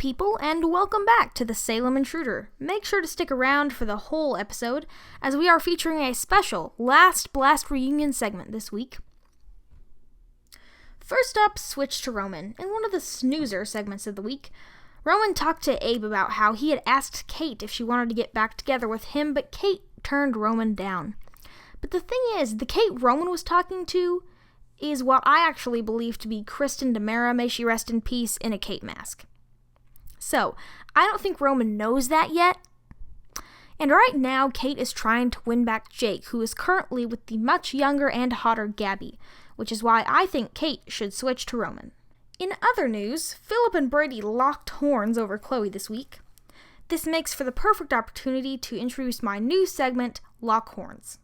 people, and welcome back to the Salem Intruder. Make sure to stick around for the whole episode, as we are featuring a special Last Blast reunion segment this week. First up, switch to Roman. In one of the snoozer segments of the week, Roman talked to Abe about how he had asked Kate if she wanted to get back together with him, but Kate turned Roman down. But the thing is, the Kate Roman was talking to is what I actually believe to be Kristen DeMera, may she rest in peace, in a Kate mask. So, I don't think Roman knows that yet. And right now, Kate is trying to win back Jake, who is currently with the much younger and hotter Gabby, which is why I think Kate should switch to Roman. In other news, Philip and Brady locked horns over Chloe this week. This makes for the perfect opportunity to introduce my new segment, Lockhorns.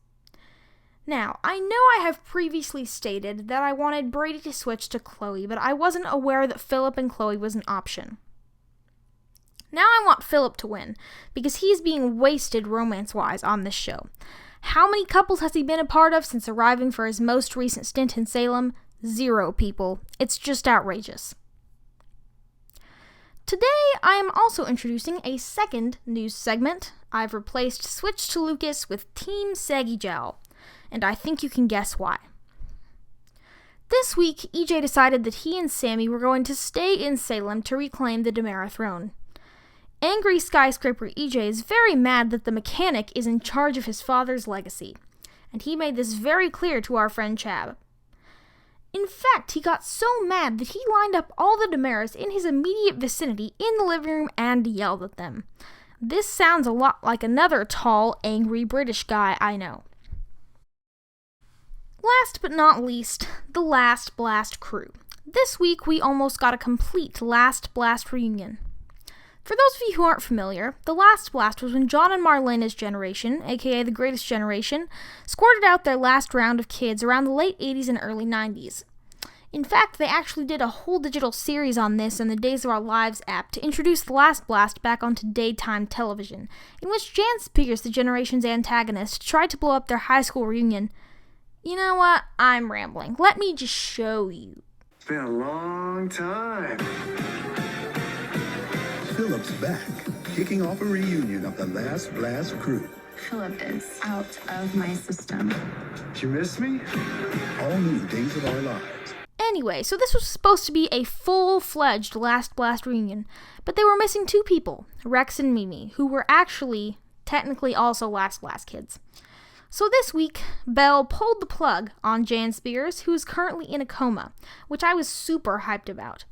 Now, I know I have previously stated that I wanted Brady to switch to Chloe, but I wasn't aware that Philip and Chloe was an option. Now I want Philip to win, because he's being wasted romance-wise on this show. How many couples has he been a part of since arriving for his most recent stint in Salem? 0 people. It's just outrageous. Today, I am also introducing a second news segment. I've replaced Switch to Lucas with Team SAGGY JOWL, and I think you can guess why. This week, EJ decided that he and Sammy were going to stay in Salem to reclaim the DeMera throne. Angry skyscraper EJ is very mad that the mechanic is in charge of his father's legacy, and he made this very clear to our friend Chab. In fact, he got so mad that he lined up all the DeMeras in his immediate vicinity in the living room and yelled at them. This sounds a lot like another tall, angry British guy I know. Last but not least, the Last Blast crew. This week we almost got a complete Last Blast reunion. For those of you who aren't familiar, the Last Blast was when John and Marlena's generation, aka the Greatest Generation, squirted out their last round of kids around the late 80s and early 90s. In fact, they actually did a whole digital series on this in the Days of Our Lives app to introduce the Last Blast back onto daytime television, in which Jan Spears, the generation's antagonist, tried to blow up their high school reunion. You know what? I'm rambling. Let me just show you. It's been a long time. Philip's back, kicking off a reunion of the Last Blast crew. Philip is out of my system. Did you miss me? All new Days of Our Lives. Anyway, so this was supposed to be a full-fledged Last Blast reunion, but they were missing 2 people, Rex and Mimi, who were actually, technically also Last Blast kids. So this week, Belle pulled the plug on Jan Spears, who is currently in a coma, which I was super hyped about.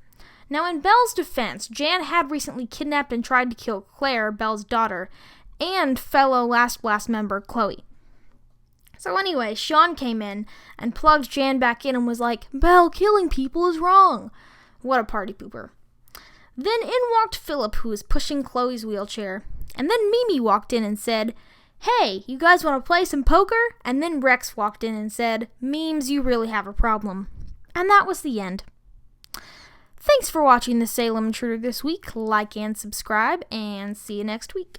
Now, in Belle's defense, Jan had recently kidnapped and tried to kill Claire, Belle's daughter, and fellow Last Blast member Chloe. So anyway, Sean came in and plugged Jan back in and was like, "Belle, killing people is wrong." What a party pooper. Then in walked Philip, who was pushing Chloe's wheelchair, and then Mimi walked in and said, "Hey, you guys want to play some poker?" And then Rex walked in and said, "Memes, you really have a problem." And that was the end. Thanks for watching the Salem Intruder this week. Like and subscribe, and see you next week.